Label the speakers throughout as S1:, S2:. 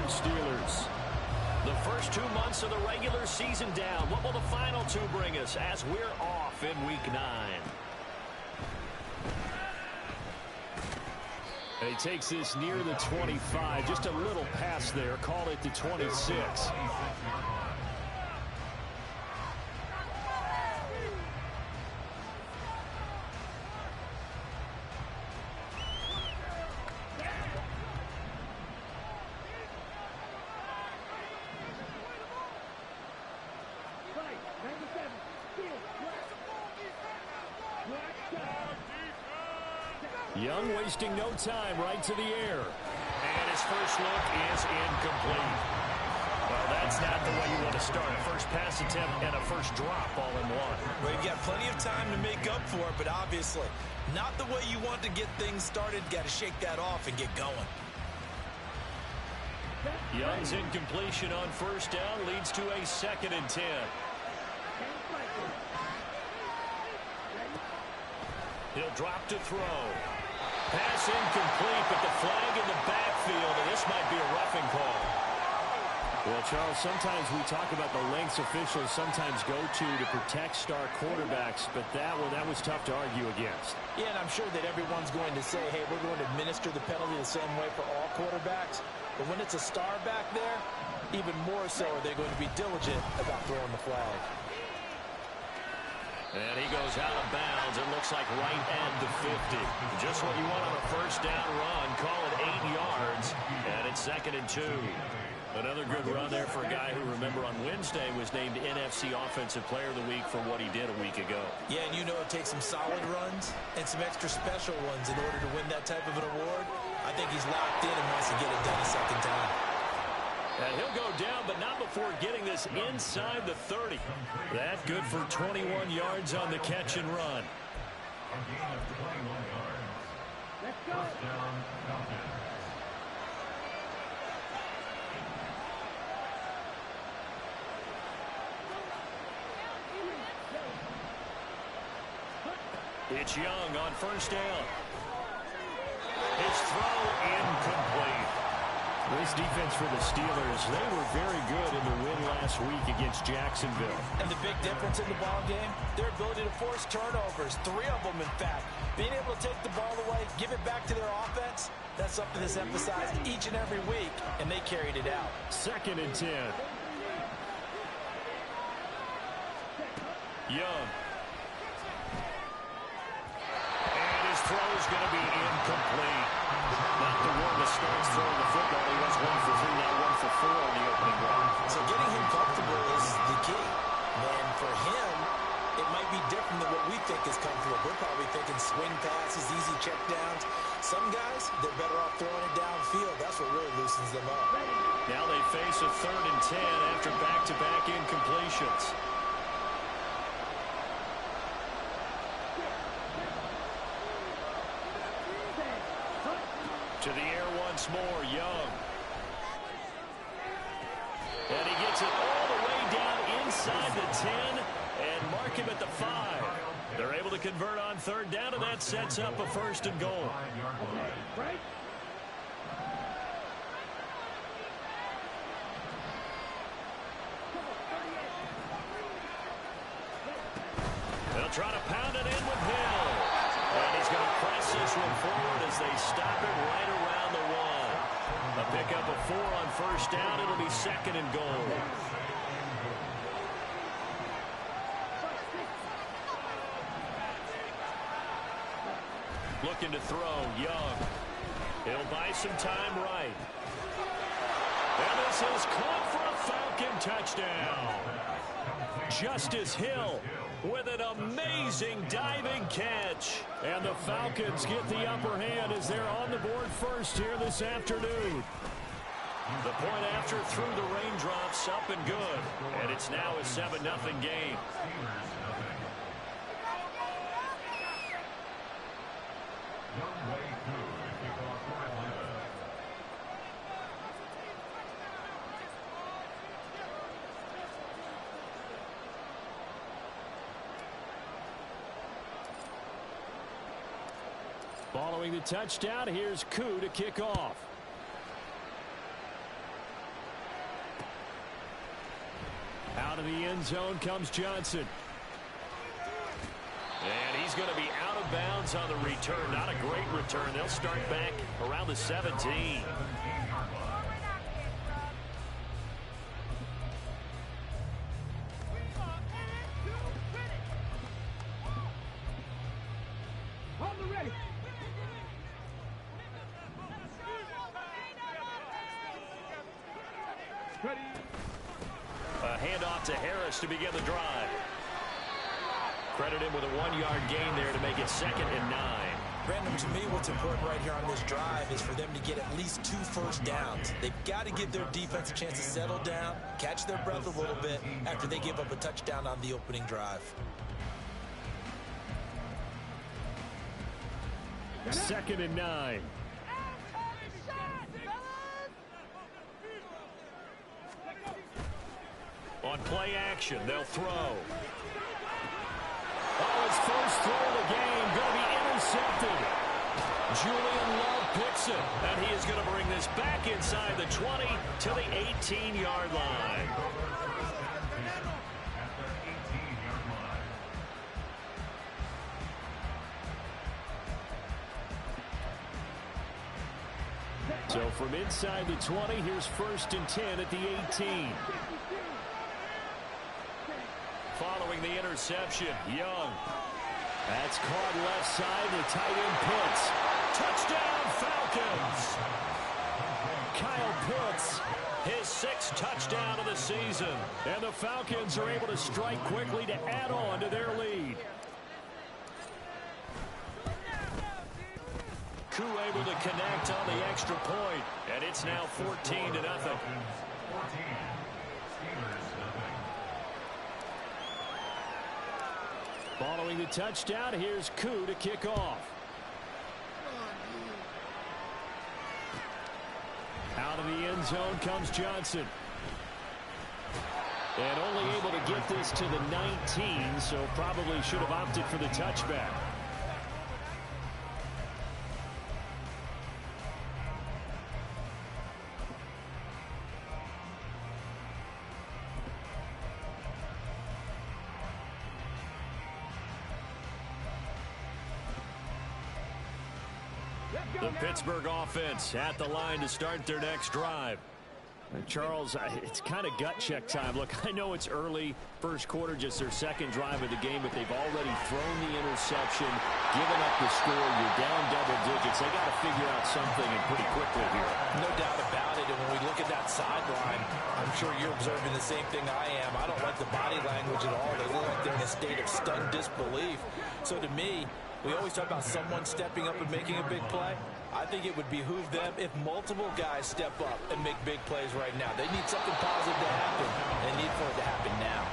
S1: Pittsburgh Steelers. The first 2 months of the regular season down. What will the final 2 bring us as we're off in Week 9? And he takes this near the 25. Just a little pass there. Call it the 26. Young wasting no time, right to the air. And his first look is incomplete. Well, that's not the way you want to start. A first pass attempt and a first drop all in one.
S2: Well, you've got plenty of time to make up for it, but obviously not the way you want to get things started. Got to shake that off and get going.
S1: Young's incompletion on first down leads to a 2nd and 10. He'll drop to throw. Pass incomplete, but the flag in the backfield, and this might be a roughing call. Well, Charles, sometimes we talk about the lengths officials sometimes go to protect star quarterbacks, but that was tough to argue against.
S2: Yeah, and I'm sure that everyone's going to say, hey, we're going to administer the penalty the same way for all quarterbacks. But when it's a star back there, even more so are they going to be diligent about throwing the flag.
S1: And he goes out of bounds. It looks like right at the 50. Just what you want on a first down run. Call it 8 yards. And it's 2nd and 2. Another good run there for a guy who, remember, on Wednesday was named NFC Offensive Player of the Week for what he did a week ago.
S2: Yeah, and you know it takes some solid runs and some extra special ones in order to win that type of an award. I think he's locked in and wants to get it done a second time.
S1: And he'll go down, but not before getting this inside the 30. That good for 21 yards on the catch and run.
S3: Let's go.
S1: It's Young on first down. His throw incomplete. This defense for the Steelers, they were very good in the win last week against Jacksonville.
S2: And the big difference in the ball game, their ability to force turnovers, 3 of them in fact. Being able to take the ball away, give it back to their offense, that's something that's emphasized each and every week, and they carried it out.
S1: 2nd and 10. Young. And his throw is going to be incomplete. Not the one that starts throwing the football. He was 1 for 3, now 1 for 4 on the opening drive.
S2: So getting him comfortable is the key. And for him, it might be different than what we think is comfortable. We're probably thinking swing passes, easy checkdowns. Some guys, they're better off throwing it downfield. That's what really loosens them up.
S1: Now they face a 3rd and 10 after back-to-back incompletions. To the air once more, Young. And he gets it all the way down inside the 10 and mark him at the 5. They're able to convert on 3rd down, and that sets up a 1st and goal. They'll try to pound it in with Hill. And he's going to press this one forward as they stop it right around the 1. A pickup of 4 on first down. It'll be 2nd and goal. Looking to throw, Young. He'll buy some time right. And this is caught for a Falcon touchdown. Justice Hill with an amazing diving catch. And the Falcons get the upper hand as they're on the board first here this afternoon. The point after through the raindrops, up and good. And it's now a 7-0 game. Following the touchdown, here's Koo to kick off. Out of the end zone comes Johnson. And he's going to be out of bounds on the return. Not a great return. They'll start back around the 17. A handoff to Harris to begin the drive. Credit him with a 1-yard gain there to make it 2nd and 9.
S2: Brandon, to me, what's important right here on this drive is for them to get at least 2 first downs. They've got to give their defense a chance to settle down, catch their breath a little bit after they give up a touchdown on the opening drive.
S1: 2nd and 9. On play action, they'll throw. Oh, his first throw of the game going to be intercepted. Julian Love picks it, and he is going to bring this back inside the 20 to the 18-yard line. So from inside the 20, here's 1st and 10 at the 18. Following the interception, Young. That's caught left side. The tight end Pitts. Touchdown, Falcons! Kyle Pitts, his 6th touchdown of the season. And the Falcons are able to strike quickly to add on to their lead. Koo able to connect on the extra point. And it's now 14-0. Following the touchdown, here's Koo to kick off. Out of the end zone comes Johnson. And only able to get this to the 19, so probably should have opted for the touchback. The Pittsburgh offense at the line to start their next drive. Charles, it's kind of gut check time. Look, I know it's early, first quarter, just their 2nd drive of the game, but they've already thrown the interception, given up the score. You're down double digits. They got to figure out something and pretty quickly here.
S2: No doubt about it. And when we look at that sideline, I'm sure you're observing the same thing I am. I don't like the body language at all. They look like they're in a state of stunned disbelief. So to me, we always talk about someone stepping up and making a big play. I think it would behoove them if multiple guys step up and make big plays right now. They need something positive to happen, and need for it to happen now.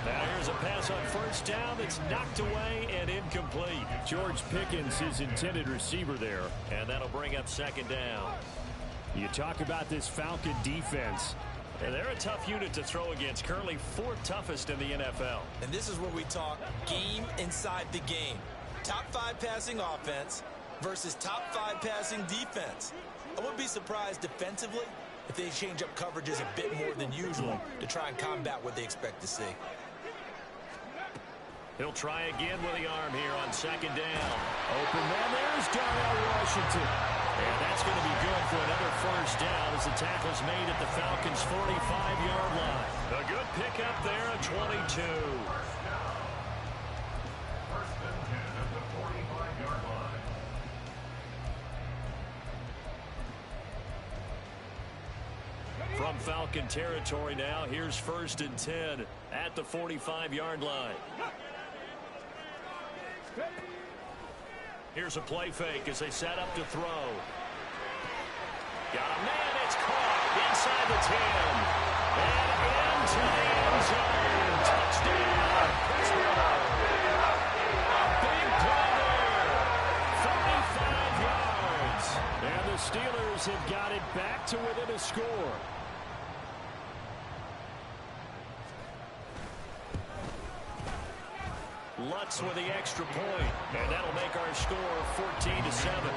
S1: Now here's a pass on 1st down that's knocked away and incomplete. George Pickens, his intended receiver there, and that'll bring up 2nd down. You talk about this Falcon defense. And they're a tough unit to throw against, currently 4th toughest in the NFL.
S2: And this is where we talk game inside the game. Top 5 passing offense versus top 5 passing defense. I wouldn't be surprised defensively if they change up coverages a bit more than usual to try and combat what they expect to see.
S1: He'll try again with the arm here on 2nd down. Open man, there's Darnell Washington. And that's going to be good for another 1st down as the tackle's made at the Falcons' 45-yard line. A good pickup there at 22. From Falcon territory now, here's 1st and 10 at the 45-yard line. Here's a play fake as they set up to throw. Got a man, it's caught inside the 10. And into the end zone. Touchdown, Pittsburgh. A big play there. 45 yards. And the Steelers have got it back to within a score. Lutz with the extra point, and that'll make our score 14-7.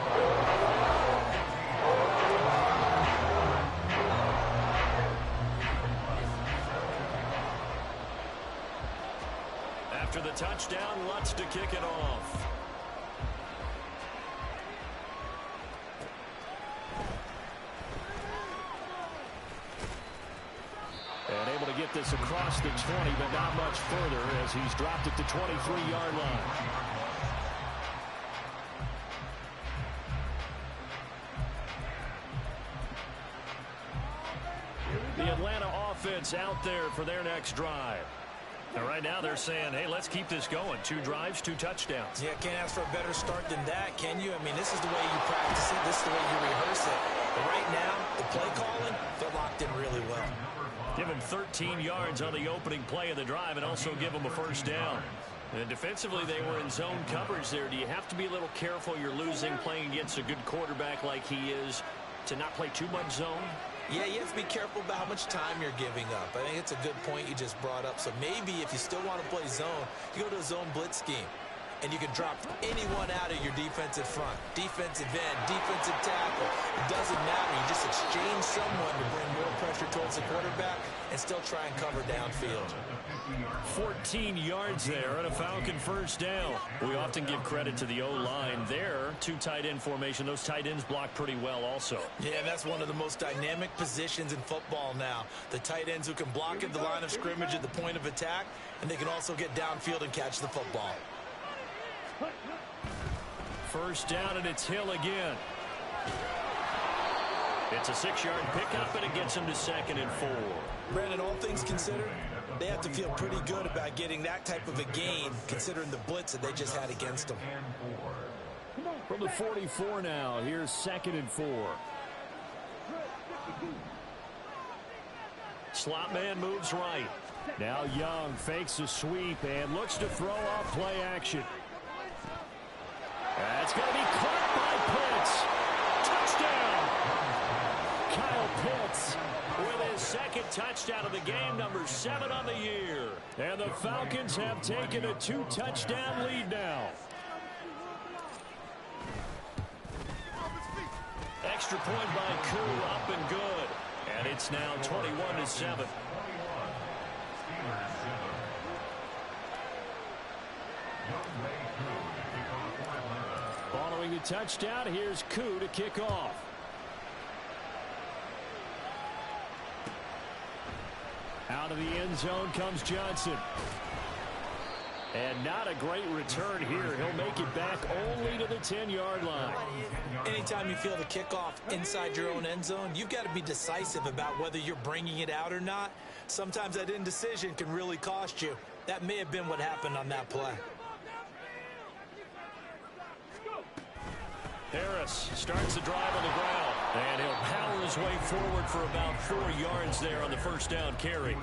S1: After the touchdown, Lutz to kick it off. And able to get this across the 20, but not much further as he's dropped it to 23-yard line. The Atlanta offense out there for their next drive. And right now they're saying, hey, let's keep this going. 2 drives, 2 touchdowns.
S2: Yeah, can't ask for a better start than that, can you? I mean, this is the way you practice it. This is the way you rehearse it. But right now, the play calling, they're locked in really well.
S1: Give him 13 yards on the opening play of the drive and also give him a first down. And defensively, they were in zone coverage there. Do you have to be a little careful you're losing playing against a good quarterback like he is to not play too much zone?
S2: Yeah, you have to be careful about how much time you're giving up. I think it's a good point you just brought up. So maybe if you still want to play zone, you go to a zone blitz scheme. And you can drop anyone out of your defensive front. Defensive end, defensive tackle. It doesn't matter. You just exchange someone to bring more pressure towards the quarterback and still try and cover downfield.
S1: 14 yards there and a Falcon first down. We often give credit to the O-line there. 2 tight end formation. Those tight ends block pretty well also.
S2: Yeah, that's one of the most dynamic positions in football now. The tight ends who can block at the line of scrimmage at the point of attack, and they can also get downfield and catch the football.
S1: First down, and it's Hill again. It's a 6-yard pickup, and it gets him to 2nd and 4.
S2: Brandon, all things considered, they have to feel pretty good about getting that type of a gain, considering the blitz that they just had against them.
S1: From the 44 now, here's 2nd and 4. Slot man moves right. Now Young fakes a sweep and looks to throw off play action. That's going to be caught by Pitts. Touchdown! Kyle Pitts with his 2nd touchdown of the game, number 7 on the year. And the Falcons have taken a 2-touchdown lead now. Extra point by Koo, up and good. And it's now 21-7. Following the touchdown, here's Koo to kick off. Out of the end zone comes Johnson. And not a great return here. He'll make it back only to the 10-yard line.
S2: Anytime you feel the kickoff inside your own end zone, you've got to be decisive about whether you're bringing it out or not. Sometimes that indecision can really cost you. That may have been what happened on that play.
S1: Harris starts the drive on the ground, and he'll power his way forward for about 4 yards there on the first down carry.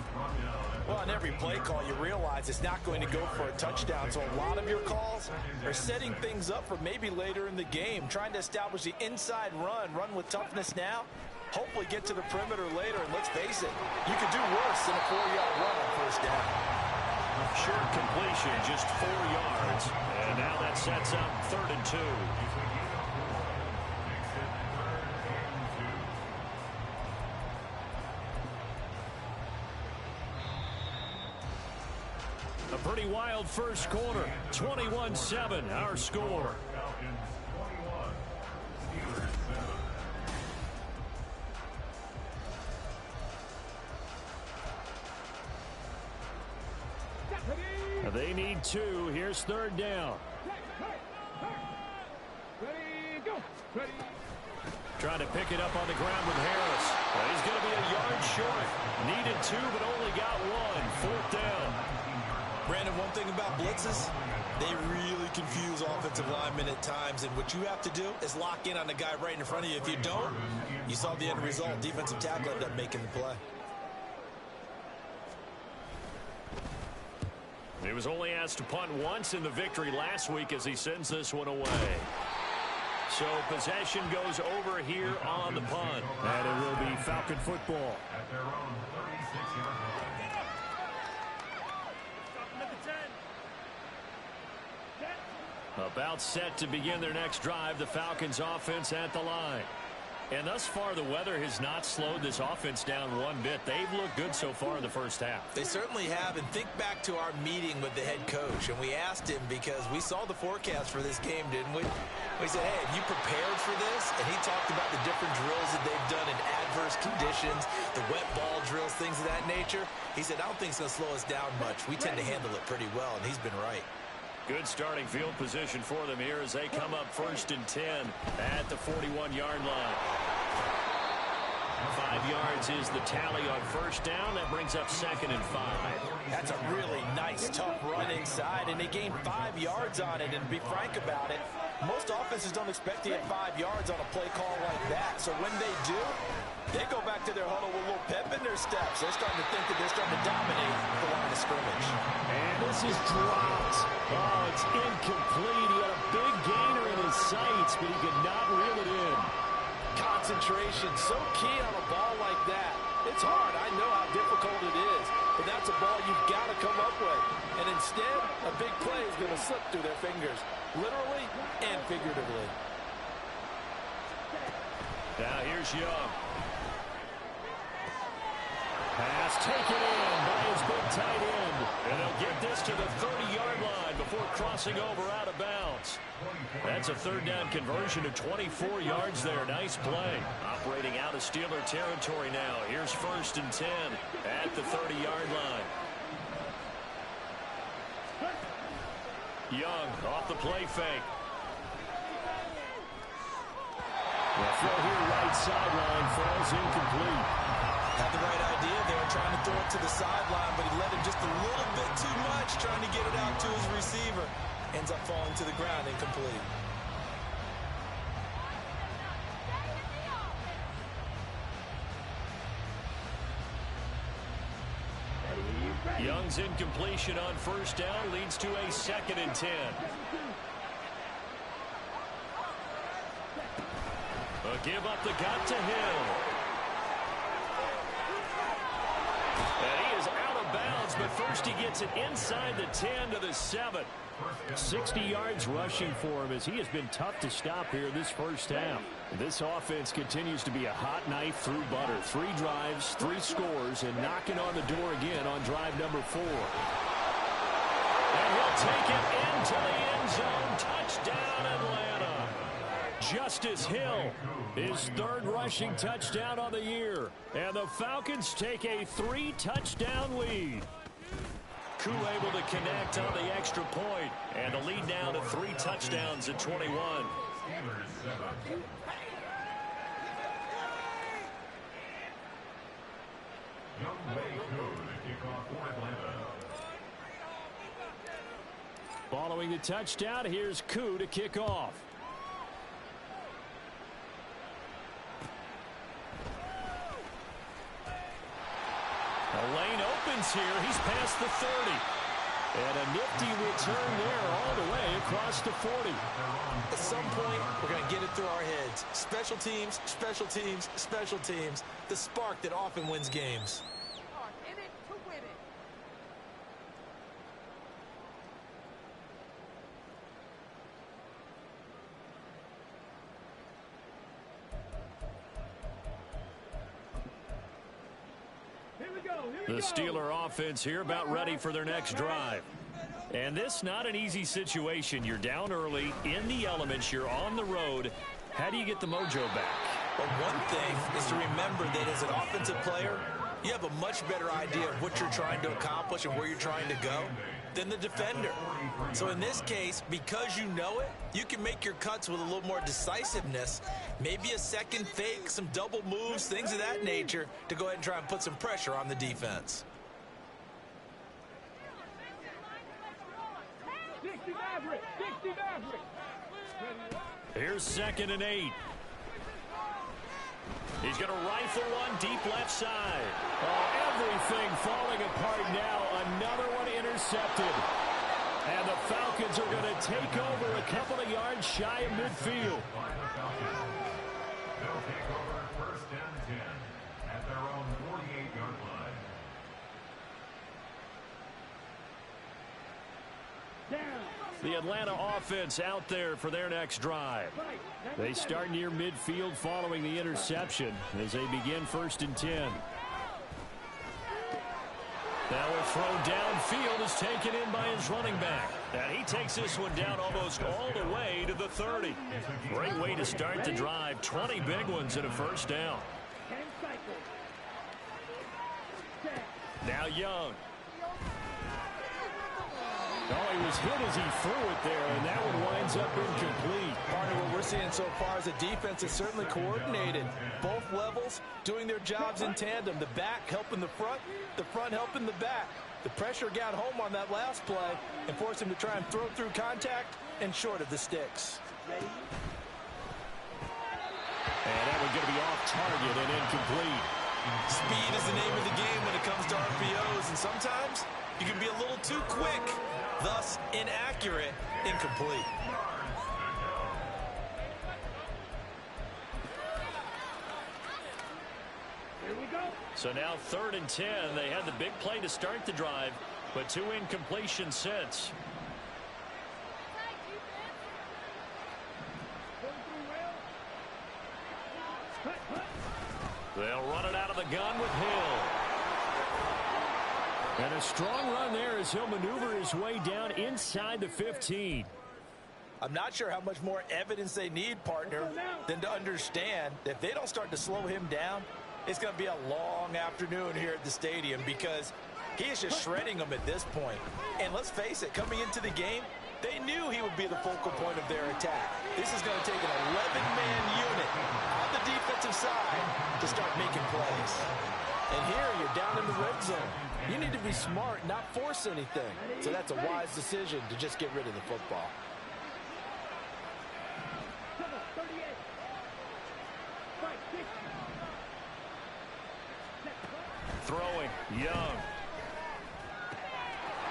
S2: Well, on every play call, you realize it's not going to go for a touchdown, so a lot of your calls are setting things up for maybe later in the game, trying to establish the inside run with toughness now, hopefully get to the perimeter later, and let's face it, you could do worse than a 4-yard run on first down.
S1: Short completion, just 4 yards, and now that sets up 3rd and 2. A pretty wild first quarter. 21-7, our score. They need 2. Here's 3rd down.
S3: Ready, go. Ready.
S1: Trying to pick it up on the ground with Harris. Well, he's going to be a yard short. Needed 2, but only got 1. 4th down.
S2: Brandon, one thing about blitzes, they really confuse offensive linemen at times, and what you have to do is lock in on the guy right in front of you. If you don't, you saw the end result. Defensive tackle ended up making the play.
S1: He was only asked to punt once in the victory last week as he sends this one away. So possession goes over here on the punt. And it will be Falcon football.
S3: At their own 36-yard line.
S1: About set to begin their next drive. The Falcons offense at the line. And thus far, the weather has not slowed this offense down one bit. They've looked good so far in the first half.
S2: They certainly have. And think back to our meeting with the head coach. And we asked him because we saw the forecast for this game, didn't we? We said, hey, have you prepared for this? And he talked about the different drills that they've done in adverse conditions, the wet ball drills, things of that nature. He said, I don't think it's going to slow us down much. We tend to handle it pretty well, and he's been right.
S1: Good starting field position for them here as they come up 1st and 10 at the 41-yard line. 5 yards is the tally on first down. That brings up 2nd and 5.
S2: That's a really nice, tough run inside, and they gained 5 yards on it. And to be frank about it, most offenses don't expect to get 5 yards on a play call like that. So when they do, they go back to their huddle with a little pep in their steps. They're starting to think that they're starting to dominate the line of scrimmage.
S1: And this is dropped. Oh, it's incomplete. He had a big gainer in his sights, but he could not reel it in.
S2: Concentration, so key on a ball like that. It's hard. I know how difficult it is, but that's a ball you've got to come up with. And instead, a big play is going to slip through their fingers, literally and figuratively.
S1: Now here's Young. Pass taken in by his big tight end. And they'll get this to the 30-yard line before crossing over out of bounds. That's a 3rd down conversion to 24 yards there. Nice play. Operating out of Steeler territory now. Here's 1st and 10 at the 30-yard line. Young off the play fake. The throw here right sideline falls incomplete.
S2: Had the right idea there, trying to throw it to the sideline, but he let him just a little bit too much, trying to get it out to his receiver. Ends up falling to the ground, incomplete.
S1: Young's incompletion on first down leads to a 2nd and 10. A give up the gut to Hill. And he is out of bounds, but first he gets it inside the 10 to the 7. 60 yards rushing for him as he has been tough to stop here this first half. This offense continues to be a hot knife through butter. 3 drives, 3 scores, and knocking on the door again on drive number 4. And he'll take it into the end zone. Touchdown, Atlanta. Justice Hill, his 3rd rushing touchdown on the year. And the Falcons take a 3-touchdown lead. Koo able to connect on the extra point, and the lead now to 3 touchdowns at 21. Following the touchdown, here's Koo to kick off. The lane opens here. He's past the 30. And a nifty return there all the way across the 40.
S2: At some point, we're going to get it through our heads. Special teams, special teams, special teams. The spark that often wins games.
S4: In it to win it.
S1: The Steeler offense here about ready for their next drive. And this not an easy situation. You're down early, in the elements, you're on the road. How do you get the mojo back?
S2: Well, one thing is to remember that as an offensive player, you have a much better idea of what you're trying to accomplish and where you're trying to go than the defender. So in this case, because you know it, you can make your cuts with a little more decisiveness, maybe a second fake, some double moves, things of that nature, to go ahead and try and put some pressure on the defense.
S1: Here's 2nd and 8. He's going to rifle one deep left side. Oh, everything falling apart now. Another one intercepted. And the Falcons are going to take over a couple of yards shy of midfield.
S3: They'll take over 1st and 10 at their own 48-yard line.
S4: Down.
S1: The Atlanta offense out there for their next drive. They start near midfield following the interception as they begin 1st and 10. Now a throw downfield is taken in by his running back. And he takes this one down almost all the way to the 30. Great way to start the drive. 20 big ones and a first down. Now Young. Oh, he was hit as he threw it there, and that one winds up incomplete.
S2: Partner, what we're seeing so far is a defense is certainly coordinated. Both levels doing their jobs in tandem. The back helping the front helping the back. The pressure got home on that last play and forced him to try and throw through contact and short of the sticks.
S1: And that one's going to be off target and incomplete.
S2: Speed is the name of the game when it comes to RPOs, and sometimes you can be a little too quick, thus inaccurate, incomplete.
S1: So now 3rd and 10. They had the big play to start the drive, but 2 incompletions since. They'll run it out of the gun with Hill. And a strong run there as he'll maneuver his way down inside the 15.
S2: I'm not sure how much more evidence they need, partner, than to understand that if they don't start to slow him down, it's going to be a long afternoon here at the stadium because he is just shredding them at this point. And let's face it, coming into the game, they knew he would be the focal point of their attack. This is going to take an 11-man unit on the defensive side to start making plays. And here you're down in the red zone. You need to be smart, not force anything. So that's a wise decision to just get rid of the football.
S1: Throwing, Young.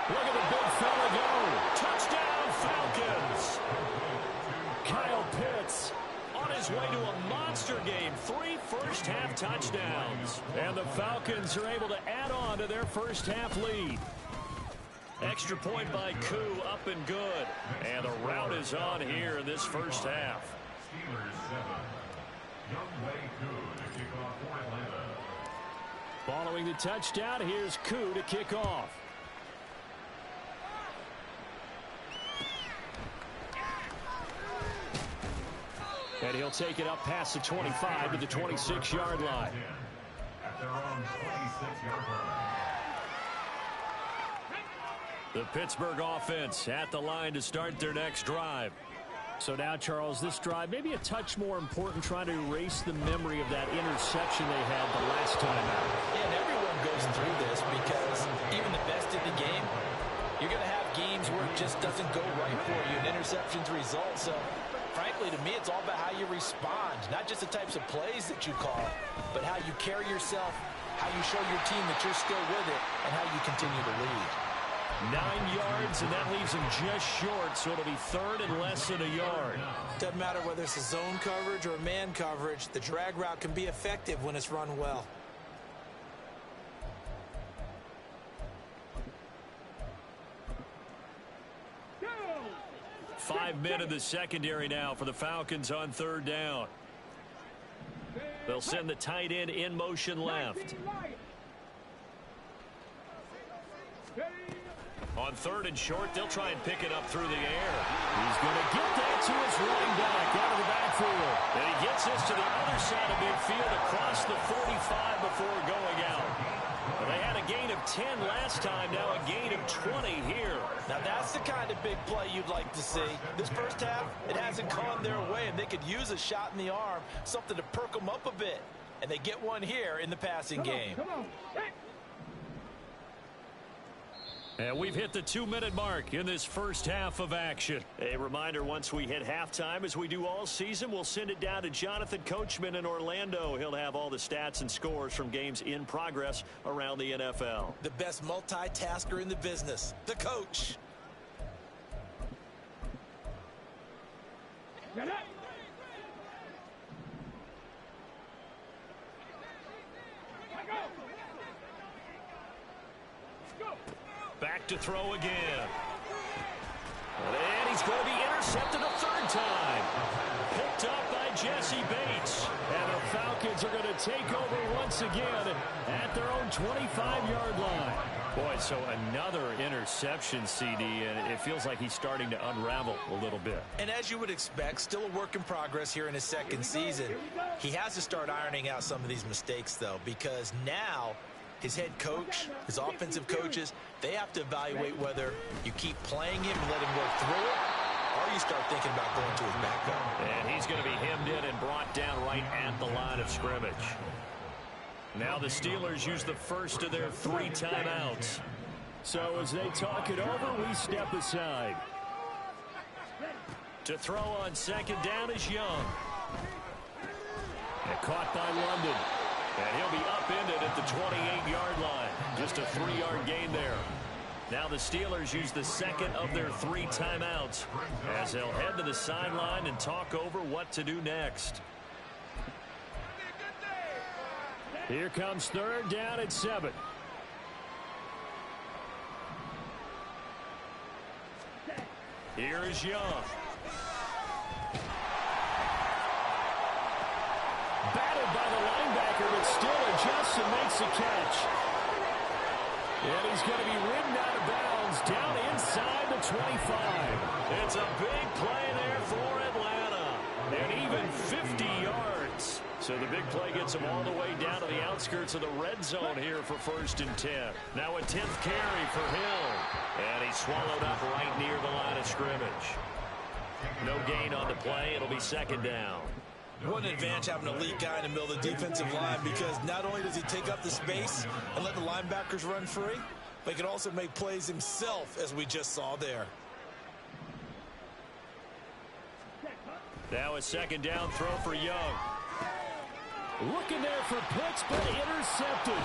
S1: Look at the big fella go. Touchdown, Falcons. Kyle Pitts on his way to a monster game. 3 first-half touchdowns. And the Falcons are able to add on to their first-half lead. Extra point by Koo, up and good. And the route is on here in this first half.
S3: Steelers 7. Younghoe Koo to kick off for Atlanta.
S1: Following the touchdown, here's Koo to kick off. And he'll take it up past the 25 to the 26-yard line.
S3: At their own 26-yard line.
S1: The Pittsburgh offense at the line to start their next drive. So now, Charles, this drive maybe a touch more important, trying to erase the memory of that interception they had the last time out.
S2: Yeah, and everyone goes through this because even the best in the game, you're going to have games where it just doesn't go right for you, and interceptions result. So, frankly, to me, it's all about how you respond, not just the types of plays that you call, but how you carry yourself, how you show your team that you're still with it, and how you continue to lead.
S1: 9 yards, and that leaves him just short, so it'll be 3rd and less than a yard.
S2: Doesn't matter whether it's a zone coverage or man coverage, the drag route can be effective when it's run well.
S1: Five men in the secondary now for the Falcons on 3rd down. They'll send the tight end in motion left. On 3rd and short, they'll try and pick it up through the air. He's going to get that to his running back out of the backfield. And he gets this to the other side of midfield across the 45 before going out. Well, they had a gain of 10 last time, now a gain of 20 here.
S2: Now that's the kind of big play you'd like to see. This first half, it hasn't gone their way, and they could use a shot in the arm, something to perk them up a bit. And they get one here in the passing game.
S1: And we've hit the 2-minute mark in this first half of action. A reminder, once we hit halftime, as we do all season, we'll send it down to Jonathan Coachman in Orlando. He'll have all the stats and scores from games in progress around the NFL.
S2: The best multitasker in the business, the coach.
S1: Back to throw again. And It's going to be intercepted a third time. Picked up by Jesse Bates. And the Falcons are going to take over once again at their own 25-yard line. Boy, so another interception, CD, and it feels like he's starting to unravel a little bit.
S2: And as you would expect, still a work in progress here in his second season. He has to start ironing out some of these mistakes, though, because now his head coach, his offensive coaches, they have to evaluate whether you keep playing him and let him work through it, or you start thinking about going to his backup.
S1: And he's going to be hemmed in and brought down right at the line of scrimmage. Now the Steelers use the first of their 3 timeouts. So as they talk it over, we step aside. To throw on second down is Young. And caught by London. And he'll be upended at the 28-yard line. Just a 3-yard gain there. Now the Steelers use the second of their 3 timeouts as they'll head to the sideline and talk over what to do next. Here comes third down at 7. Here is Young. Batted by the linebacker, but still adjusts and makes the catch. And he's going to be ridden out of bounds down inside the 25. It's a big play there for Atlanta. And even 50 yards. So the big play gets him all the way down to the outskirts of the red zone here for 1st and 10. Now a 10th carry for Hill. And he's swallowed up right near the line of scrimmage. No gain on the play. It'll be second down.
S2: What an advantage having a elite guy in the middle of the defensive line, because not only does he take up the space and let the linebackers run free, but he can also make plays himself, as we just saw there.
S1: Now a second down throw for Young. Looking there for Pitts, but intercepted.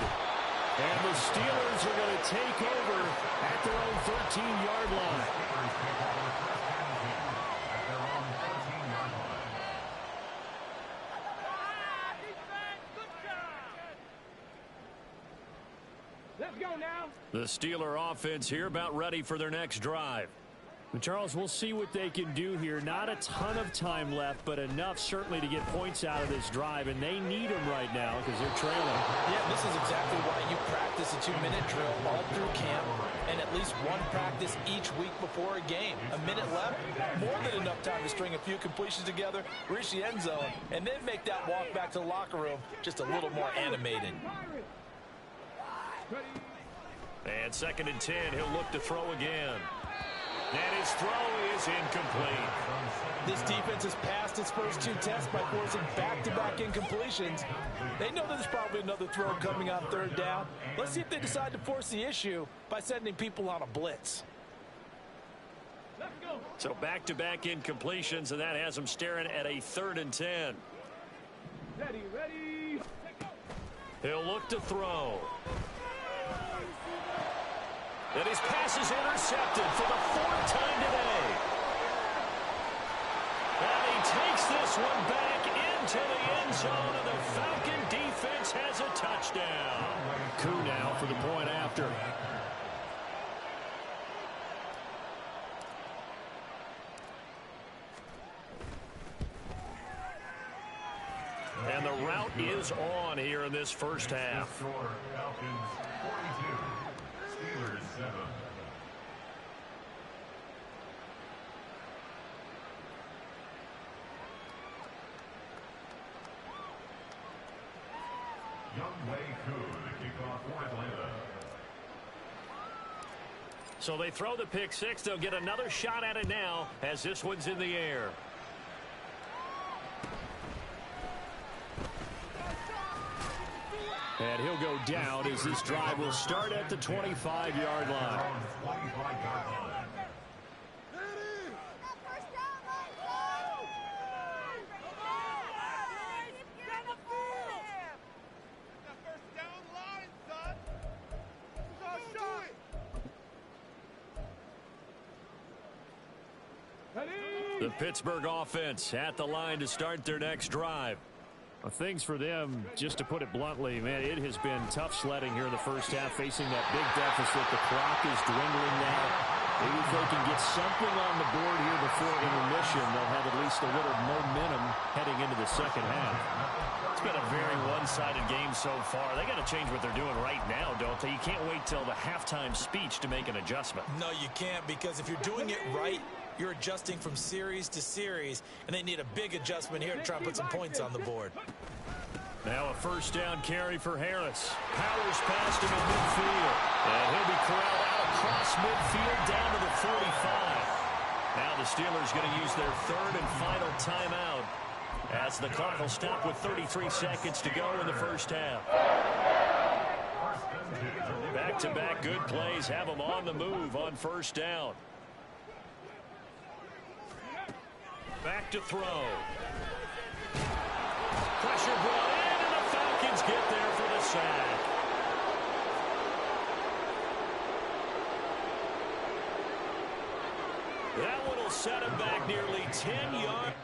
S1: And the Steelers are going to take over at their own 13-yard line.
S4: Let's go now.
S1: The Steeler offense here about ready for their next drive.
S5: Charles, we'll see what they can do here. Not a ton of time left, but enough certainly to get points out of this drive, and they need them right now because they're trailing.
S2: Yeah, this is exactly why you practice a 2-minute drill all through camp and at least one practice each week before a game. A minute left, more than enough time to string a few completions together, reach the end zone, and then make that walk back to the locker room just a little more animated.
S1: And 2nd and 10, he'll look to throw again. And his throw is incomplete.
S2: This defense has passed its first 2 tests by forcing back-to-back incompletions. They know there's probably another throw coming on 3rd down. Let's see if they decide to force the issue by sending people on a blitz.
S4: Let's go.
S1: So back-to-back incompletions, and that has them staring at a 3rd and 10.
S4: Ready.
S1: He'll look to throw. And his pass is intercepted for the 4th time today. And he takes this one back into the end zone, and the Falcon defense has a touchdown.
S5: Coup now for the point after.
S1: And the route is on here in this first half.
S3: Falcons 42, Steelers 7. Younghoe Koo, the kickoff for Atlanta.
S1: So they throw the pick six. They'll get another shot at it now as this one's in the air.
S5: And he'll go down as this drive will start at the 25-yard line.
S1: The Pittsburgh offense at the line to start their next drive.
S5: Well, things for them, just to put it bluntly, man, it has been tough sledding here in the first half, facing that big deficit. The clock is dwindling now. Maybe if they can get something on the board here before intermission, they'll have at least a little momentum heading into the second half.
S1: It's been a very one-sided game so far. They got to change what they're doing right now, don't they? You can't wait till the halftime speech to make an adjustment.
S2: No, you can't, because if you're doing it right, you're adjusting from series to series, and they need a big adjustment here to try and put some points on the board.
S1: Now a first down carry for Harris. Powers past him in midfield. And he'll be corralled out across midfield down to the 45. Now the Steelers going to use their third and final timeout as the clock will stop with 33 seconds to go in the first half. Back-to-back good plays have them on the move on first down. Back to throw. Pressure brought in, and the Falcons get there for the sack. That one will set him back nearly 10 yards.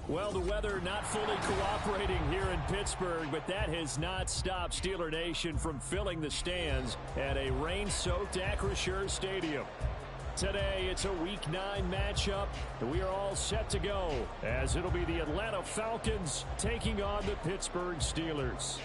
S5: Well, the weather not fully cooperating here in Pittsburgh, but that has not stopped Steeler Nation from filling the stands at a rain-soaked Acrisure Stadium. Today, it's a Week 9 matchup, and we are all set to go, as it'll be the Atlanta Falcons taking on the Pittsburgh Steelers.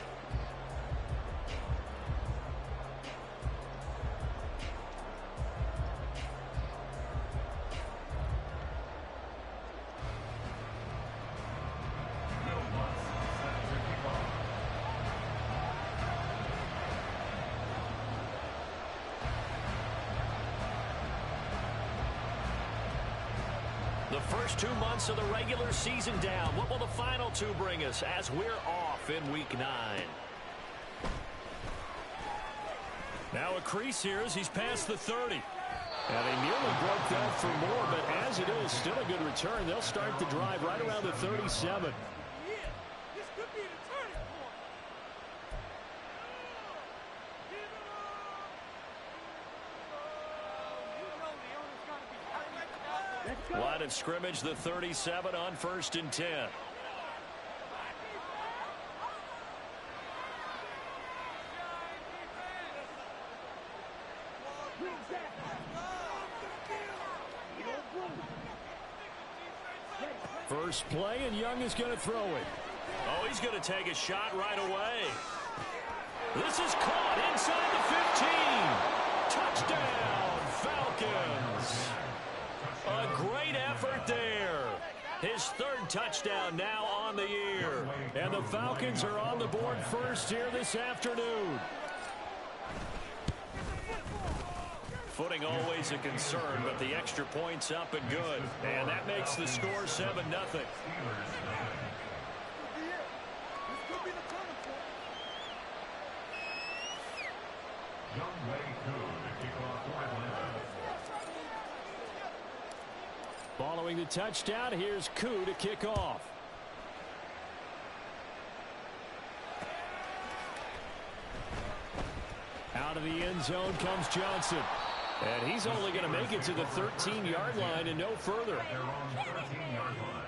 S1: The first 2 months of the regular season down. What will the final 2 bring us as we're off in Week 9? Now a crease here as he's past the 30. And they nearly broke that for more, but as it is, still a good return. They'll start the drive right around the 37. Line of scrimmage, the 37 on 1st and 10.
S5: First play, and Young is going to throw it.
S1: Oh, he's going to take a shot right away. This is caught inside the 15. Touchdown, Falcons. A great effort there. His 3rd touchdown now on the year. And the Falcons are on the board first here this afternoon. Footing always a concern, but the extra point's up and good. And that makes the score 7-0.
S5: Following the touchdown, here's Koo to kick off. Out of the end zone comes Johnson. And he's only going to make it to the 13-yard line and no further.
S3: Their own 13-yard line.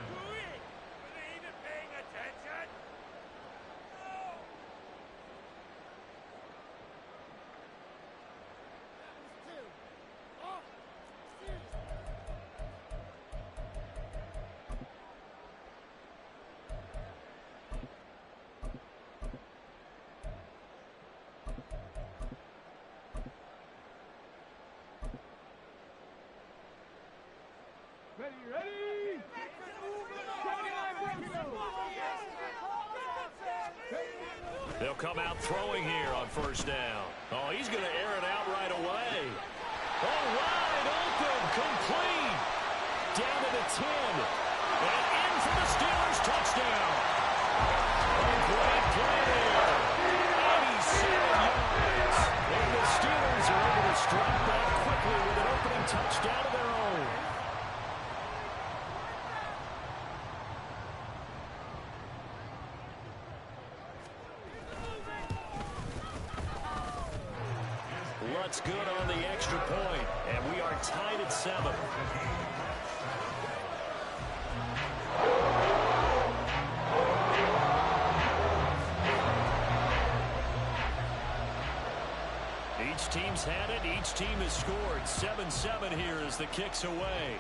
S1: They'll come out throwing here on 1st down. Oh, he's going to air it out right away. Oh, wide open, complete. Down to the 10. And in for the Steelers touchdown. A great play there. 87 yards. And the Steelers are able to strike back quickly with an opening touchdown of their own. Lutz good on the extra point, and we are tied at 7. Each team's had it. Each team has scored. 7-7 here as the kick's away.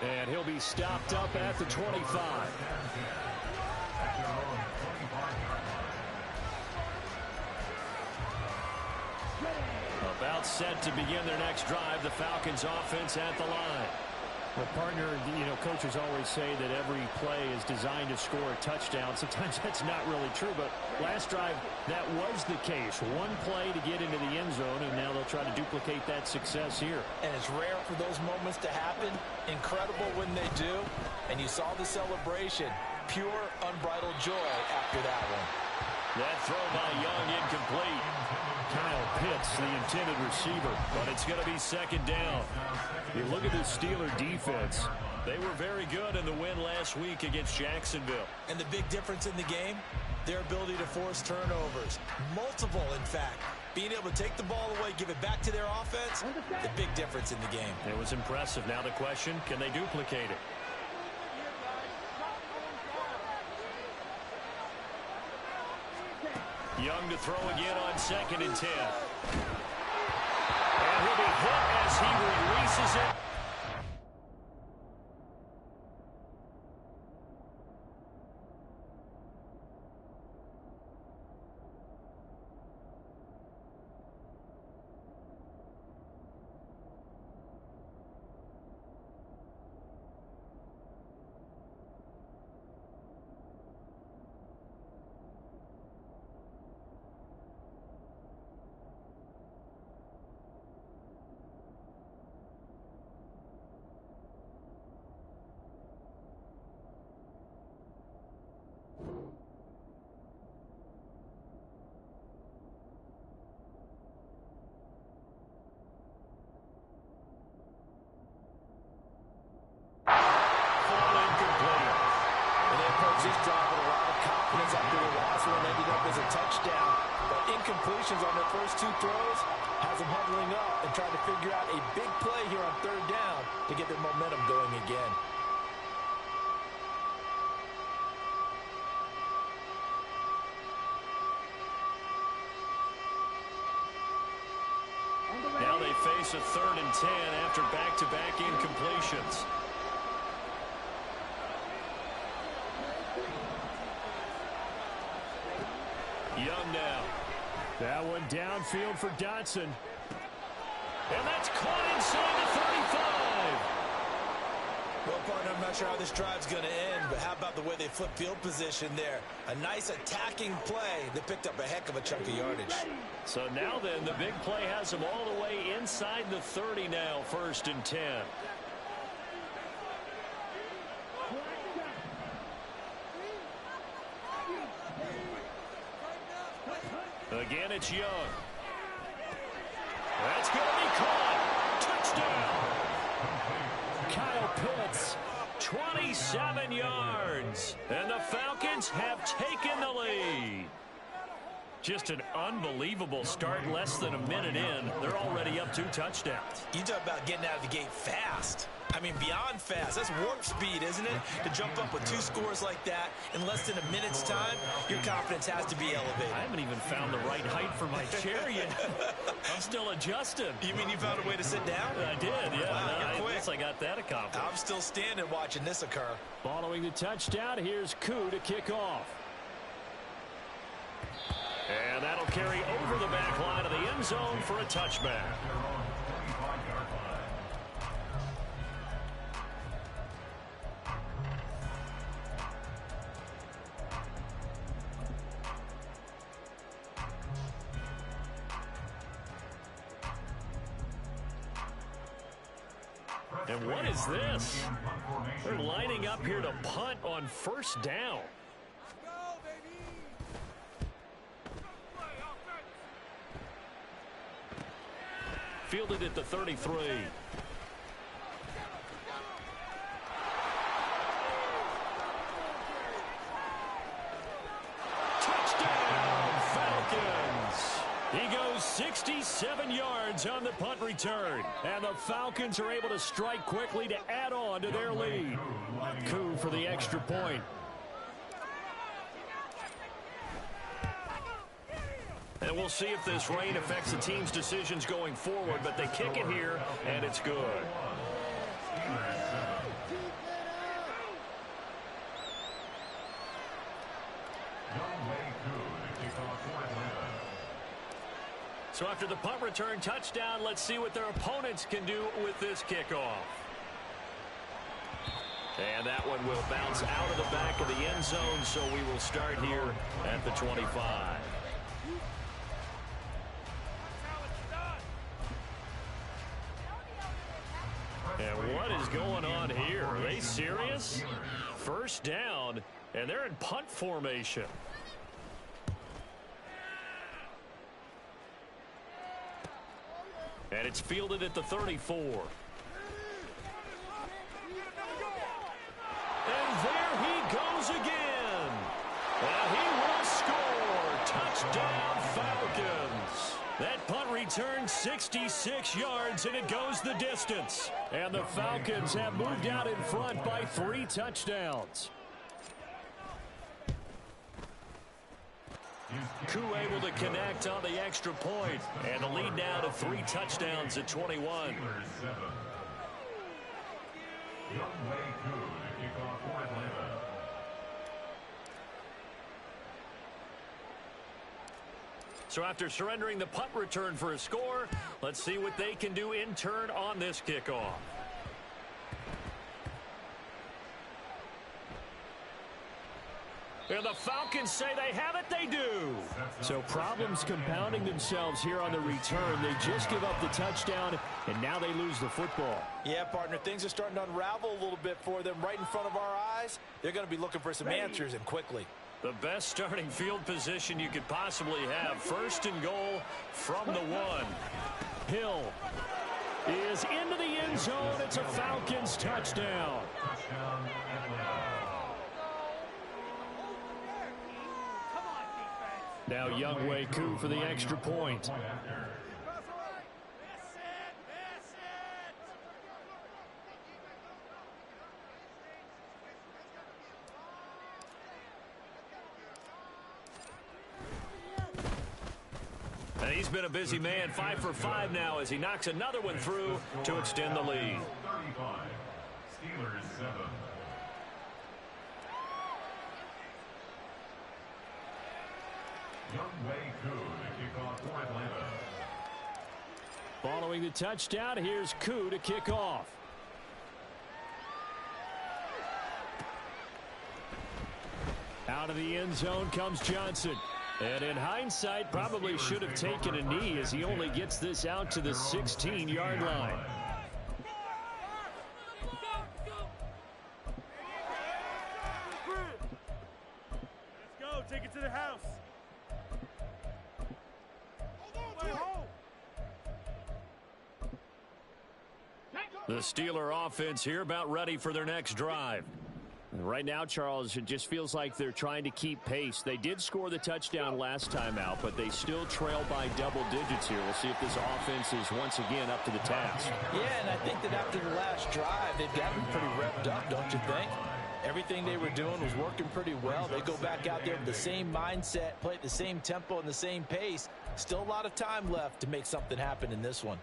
S5: And he'll be stopped up at the 25.
S1: About set to begin their next drive. The Falcons offense at the line.
S5: Well, partner, coaches always say that every play is designed to score a touchdown. Sometimes that's not really true, but last drive, that was the case. One play to get into the end zone, and now they'll try to duplicate that success here.
S2: And it's rare for those moments to happen. Incredible when they do. And you saw the celebration. Pure, unbridled joy after that one.
S1: That throw by Young incomplete.
S5: Kyle Pitts, the intended receiver.
S1: But it's going to be 2nd down.
S5: You look at the Steeler defense.
S1: They were very good in the win last week against Jacksonville.
S2: And the big difference in the game, their ability to force turnovers. Multiple, in fact. Being able to take the ball away, give it back to their offense, the big difference in the game.
S5: It was impressive. Now the question, can they duplicate it? Young to throw again on 2nd and 10. And he'll be hit as he releases it.
S2: Just dropping a lot of confidence after the last one ended up as a touchdown. But incompletions on their first 2 throws has them huddling up and trying to figure out a big play here on 3rd down to get their momentum going again.
S5: Now they face a 3rd and 10 after back-to-back incompletions. Young now. That one downfield for Dotson. And that's caught inside the 35.
S2: Well, partner, I'm not sure how this drive's going to end, but how about the way they flip field position there? A nice attacking play that picked up a heck of a chunk of yardage.
S5: So now then, the big play has them all the way inside the 30 now, 1st and 10. Again, it's Young. That's going to be caught. Touchdown. Kyle Pitts, 27 yards. And the Falcons have taken the lead. Just an unbelievable start. Less than a minute in, they're already up 2 touchdowns.
S2: You talk about getting out of the gate fast. I mean, beyond fast. That's warp speed, isn't it? To jump up with 2 scores like that in less than a minute's time, your confidence has to be elevated.
S5: I haven't even found the right height for my chair yet. I'm still adjusting.
S2: You mean you found a way to sit down?
S5: I did, yeah.
S2: Wow,
S5: I guess I got that accomplished.
S2: I'm still standing watching this occur.
S5: Following the touchdown, here's Koo to kick off. And that'll carry over the back line of the end zone for a touchback. And what is this? They're lining up here to punt on 1st down. Fielded at the 33. Touchdown, Falcons! He goes 67 yards on the punt return. And the Falcons are able to strike quickly to add on to their lead. Koo for the extra point. And we'll see if this rain affects the team's decisions going forward, but they kick it here, and it's good. So after the punt return touchdown, let's see what their opponents can do with this kickoff. And that one will bounce out of the back of the end zone, so we will start here at the 25. And what is going on here? Are they serious? 1st down, and they're in punt formation. And it's fielded at the 34. And there he goes again. And he will
S1: Touchdown, Falcons. That punt returned 66 yards, and it goes the distance. And the Falcons have moved out in front by 3 touchdowns. Koo able to connect on the extra point, and the lead now to 3 touchdowns at 21.
S3: Younghoe Koo to kick off for Atlanta.
S1: So after surrendering the punt return for a score, let's see what they can do in turn on this kickoff. And the Falcons say they have it, they do.
S5: So problems compounding themselves here on the return. They just give up the touchdown, and now they lose the football.
S2: Yeah, partner, things are starting to unravel a little bit for them right in front of our eyes. They're going to be looking for some answers, and quickly.
S1: The best starting field position you could possibly have. 1st and goal from the 1.
S5: Hill is into the end zone. It's a Falcons touchdown.
S3: Touchdown, Atlanta.
S5: Now Younghoe Koo for the extra point.
S1: And he's been a busy man, 5 for 5 now as he knocks another one through to extend the lead.
S3: 35. Steelers 7. Younghoe Koo to kick off for Atlanta.
S5: Following the touchdown, here's Koo to kick off. Out of the end zone comes Johnson. And in hindsight, probably should have taken a knee as he only gets this out to the 16-yard line.
S4: Let's go. Take it to the house.
S1: The Steeler offense here about ready for their next drive.
S5: Right now, Charles, it just feels like they're trying to keep pace. They did score the touchdown last time out, but they still trail by double digits here. We'll see if this offense is once again up to the task.
S2: Yeah, and I think that after the last drive, they've gotten pretty revved up, don't you think? Everything they were doing was working pretty well. They go back out there with the same mindset, play at the same tempo and the same pace. Still a lot of time left to make something happen in this one.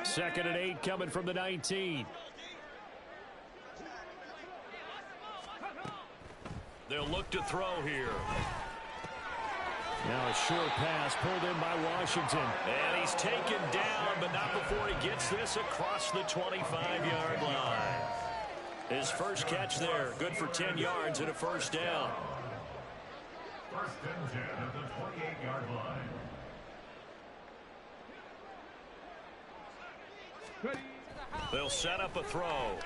S5: Second and 8 coming from the 19.
S1: They'll look to throw here.
S5: Now a short pass pulled in by Washington.
S1: And he's taken down, but not before he gets this across the 25-yard line. His first catch there, good for 10 yards and a first down.
S3: 1st and 10 at the 28-yard line.
S1: They'll set up a throw.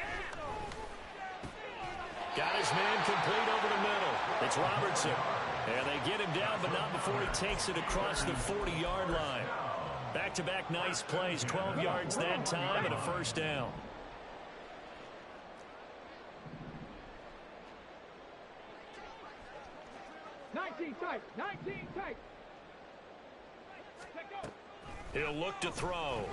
S1: Got his man complete over the middle. It's Robertson. And they get him down, but not before he takes it across the 40-yard line. Back-to-back nice plays, 12 yards that time and a first down.
S4: Tight. 19 tight.
S1: He'll look to throw.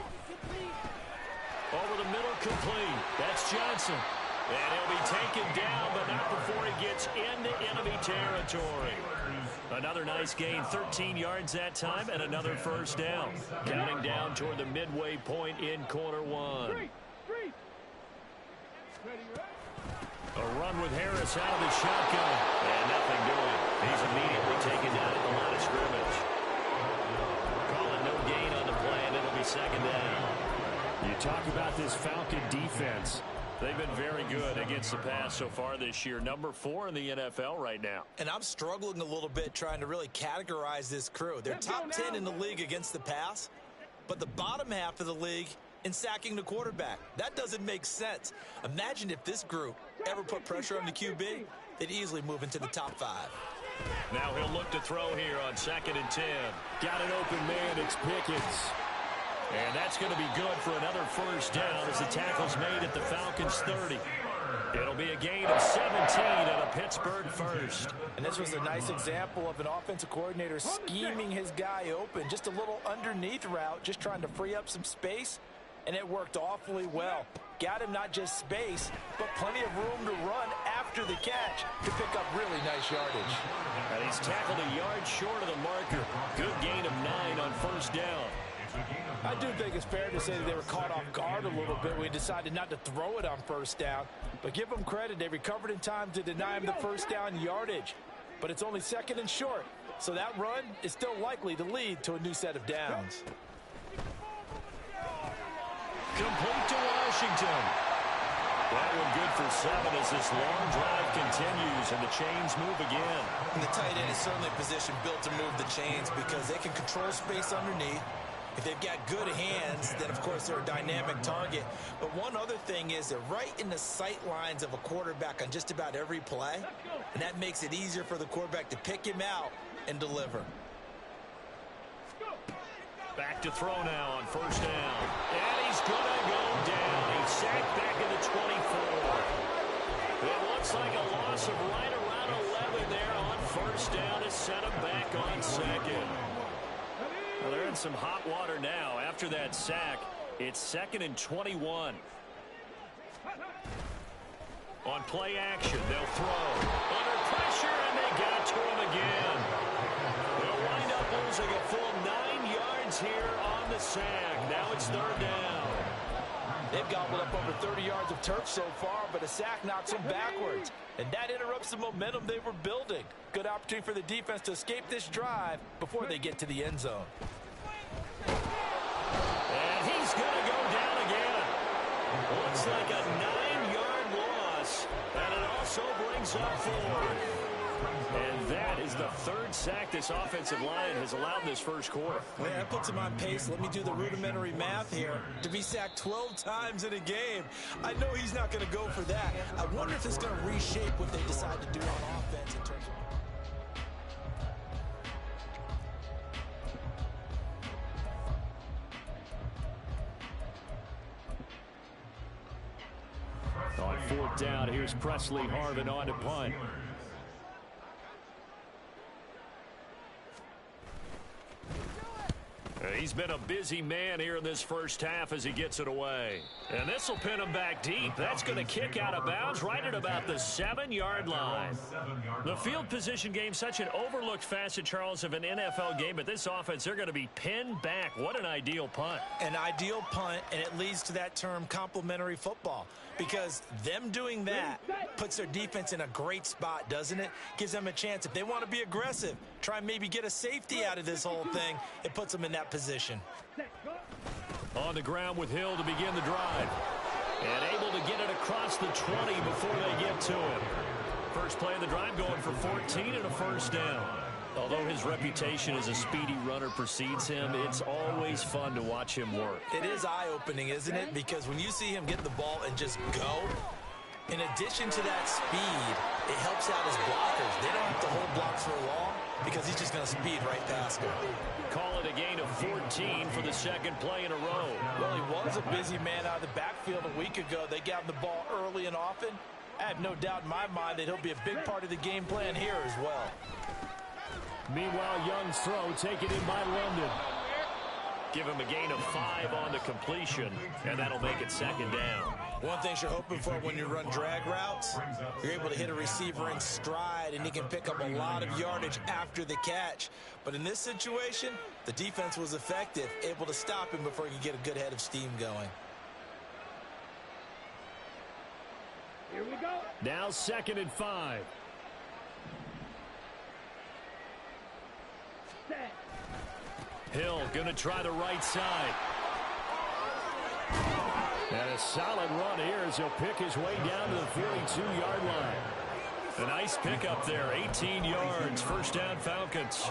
S1: Over the middle, complete. That's Johnson. And he'll be taken down, but not before he gets into enemy territory. Another nice gain, 13 yards that time, and another first down. Counting down toward the midway point in quarter one. A run with Harris out of the shotgun. And nothing doing. He's immediately taken down at the line of scrimmage. Calling no gain on the play, and it'll be second down.
S5: You talk about this Falcon defense.
S1: They've been very good against the pass so far this year. Number 4 in the NFL right now.
S2: And I'm struggling a little bit trying to really categorize this crew. They're top 10 in the league against the pass, but the bottom half of the league in sacking the quarterback. That doesn't make sense. Imagine if this group ever put pressure on the QB, they'd easily move into the top 5.
S1: Now he'll look to throw here on 2nd and 10.
S5: Got an open man, it's Pickens.
S1: And that's going to be good for another first down as the tackle's made at the Falcons' 30. It'll be a gain of 17 and a Pittsburgh first.
S2: And this was a nice example of an offensive coordinator scheming his guy open. Just a little underneath route, just trying to free up some space, and it worked awfully well. Got him not just space, but plenty of room to run after the catch to pick up really nice yardage.
S1: And he's tackled a yard short of the marker. Good gain of 9 on first down.
S2: I do think it's fair to say that they were caught off guard a little bit when he decided not to throw it on first down. But give them credit, they recovered in time to deny him the first down yardage. But it's only second and short, so that run is still likely to lead to a new set of downs.
S1: Complete to Washington. That one good for 7 as this long drive continues and the chains move again.
S2: And the tight end is certainly a position built to move the chains because they can control space underneath. If they've got good hands, then, of course, they're a dynamic target. But one other thing is they're right in the sight lines of a quarterback on just about every play, and that makes it easier for the quarterback to pick him out and deliver.
S1: Back to throw now on first down. And he's going to go down. He's sacked back in the 24. It looks like a loss of right around 11 there on first down to set him back on second. Well, they're in some hot water now. After that sack, it's 2nd and 21. On play action, they'll throw. Under pressure, and they got to him again. They'll wind up losing a full 9 yards here on the sack. Now it's 3rd down.
S2: They've gobbled up over 30 yards of turf so far, but a sack knocks them backwards. And that interrupts the momentum they were building. Good opportunity for the defense to escape this drive before they get to the end zone.
S1: And he's going to go down again. Looks like a 9-yard loss. And it also brings up 4. And that is the 3rd sack this offensive line has allowed this first quarter.
S2: Well, that puts him on pace. Let me do the rudimentary math here. To be sacked 12 times in a game, I know he's not going to go for that. I wonder if it's going to reshape what they decide to do on offense in terms of...
S1: On 4th down, here's Presley Harvin on to punt. He's been a busy man here in this first half as he gets it away. And this will pin him back deep. That's going to kick out of bounds right at about the 7-yard line. The field position game, such an overlooked facet, Charles, of an NFL game. But this offense, they're going to be pinned back. What an ideal punt.
S2: An ideal punt, and it leads to that term complementary football. Because them doing that puts their defense in a great spot, doesn't it? Gives them a chance. If they want to be aggressive, try and maybe get a safety out of this whole thing, it puts them in that position.
S1: On the ground with Hill to begin the drive. And able to get it across the 20 before they get to him. First play of the drive going for 14 and a first down. Although his reputation as a speedy runner precedes him, it's always fun to watch him work.
S2: It is eye-opening, isn't it? Because when you see him get the ball and just go, in addition to that speed, it helps out his blockers. They don't have to hold blocks for long because he's just going to speed right past them.
S1: Call it a gain of 14 for the 2nd play in a row.
S2: Well, he was a busy man out of the backfield a week ago. They got him the ball early and often. I have no doubt in my mind that he'll be a big part of the game plan here as well.
S1: Meanwhile, Young's throw taken in by London. Give him a gain of 5 on the completion, and that'll make it 2nd down.
S2: One thing you're hoping for when you run drag routes, you're able to hit a receiver in stride, and he can pick up a lot of yardage after the catch. But in this situation, the defense was effective, able to stop him before he could get a good head of steam going.
S4: Here we go.
S1: Now 2nd and 5. Hill going to try the right side. And a solid run here as he'll pick his way down to the 42-yard line. A nice pickup there, 18 yards. First down, Falcons.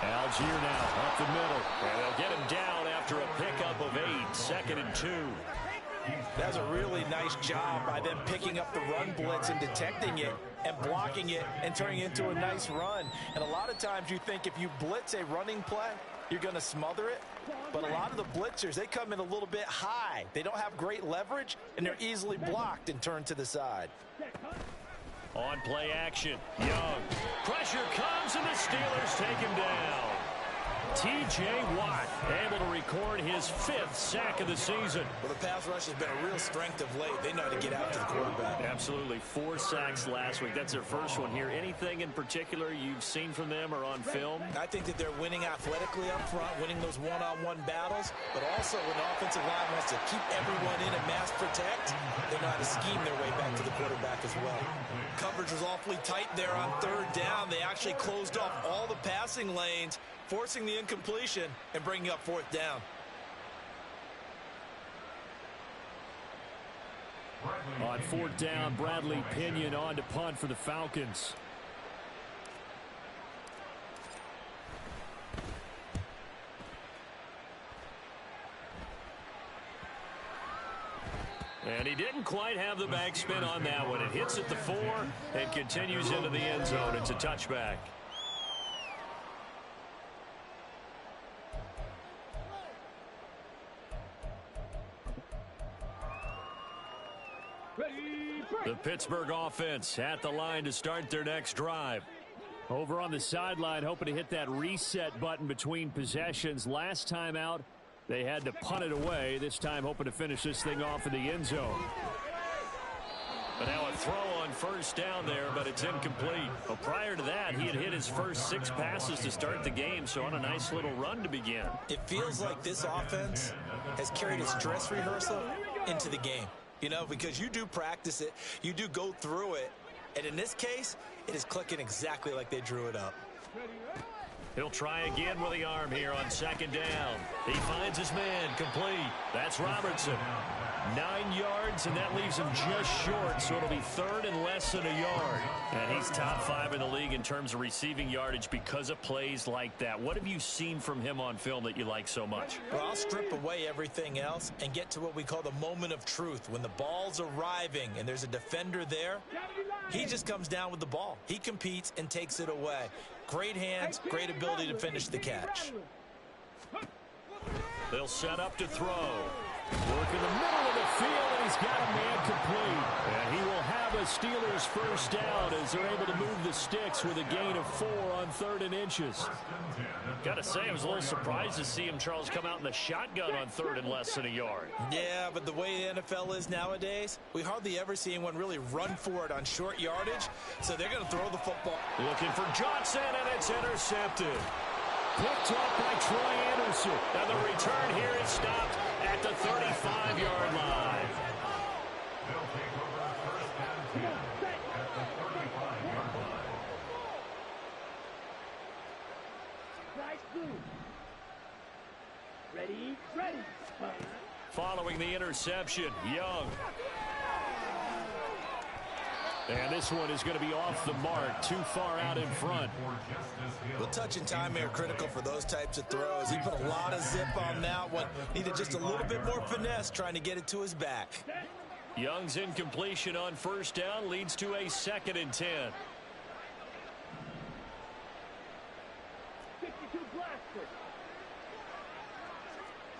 S1: Algier now up the middle. And they'll get him down 2.
S2: That was a really nice job by them picking up the run blitz and detecting it and blocking it and turning it into a nice run. And a lot of times you think if you blitz a running play, you're going to smother it. But a lot of the blitzers, they come in a little bit high. They don't have great leverage, and they're easily blocked and turned to the side.
S1: On play action, Young. Pressure comes, and the Steelers take him down. T.J. Watt able to record his 5th sack of the season.
S2: Well, the pass rush has been a real strength of late. They know how to get after the quarterback.
S1: Absolutely. 4 sacks last week. That's their first one here. Anything in particular you've seen from them or on film?
S2: I think that they're winning athletically up front, winning those one-on-one battles, but also when the offensive line wants to keep everyone in and mass protect, they know how to scheme their way back to the quarterback as well. Coverage was awfully tight there on 3rd down. They actually closed off all the passing lanes, forcing the incompletion and bringing up 4th down.
S5: On 4th down, Bradley Pinion on to punt for the Falcons. And he didn't quite have the backspin on that one. It hits at the 4 and continues into the end zone. It's a touchback. The Pittsburgh offense at the line to start their next drive. Over on the sideline, hoping to hit that reset button between possessions. Last time out, they had to punt it away. This time, hoping to finish this thing off in the end zone. But now a throw on 1st down there, but it's incomplete. Well, prior to that, he had hit his first 6 passes to start the game, so on a nice little run to begin.
S2: It feels like this offense has carried a stress rehearsal into the game. You know, because you do practice it, you do go through it, and in this case, it is clicking exactly like they drew it up.
S1: He'll try again with the arm here on 2nd down. He finds his man complete. That's Robertson. 9 yards, and that leaves him just short, so it'll be 3rd and less than a yard. And he's top 5 in the league in terms of receiving yardage because of plays like that. What have you seen from him on film that you like so much?
S2: Well, I'll strip away everything else and get to what we call the moment of truth. When the ball's arriving and there's a defender there, he just comes down with the ball. He competes and takes it away. Great hands, great ability to finish the catch.
S1: They'll set up to throw. Work in the middle of the field, and he's got a man complete. And he will have a Steelers 1st down as they're able to move the sticks with a gain of 4 on 3rd and inches. Got to say, I was a little surprised to see him, Charles, come out in the shotgun on 3rd and less than a yard.
S2: Yeah, but the way the NFL is nowadays, we hardly ever see anyone really run for it on short yardage, so they're going to throw the football.
S1: Looking for Johnson, and it's intercepted. Picked up by Troy Anderson. And the return here is stopped at the 35-yard line.
S3: They'll take over 1st and 10 at the 35-yard line.
S4: Ready.
S1: Following the interception, Young. And this one is going to be off the mark, too far out in front.
S2: Well, touch and time are critical for those types of throws. He put a lot of zip on that one. Needed just a little bit more finesse trying to get it to his back.
S1: Young's incompletion on 1st down leads to a 2nd and 10.
S4: 62 Blaster.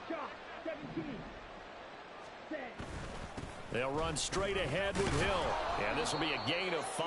S4: Shot 17.
S1: They'll run straight ahead with Hill. And this will be a gain of 5.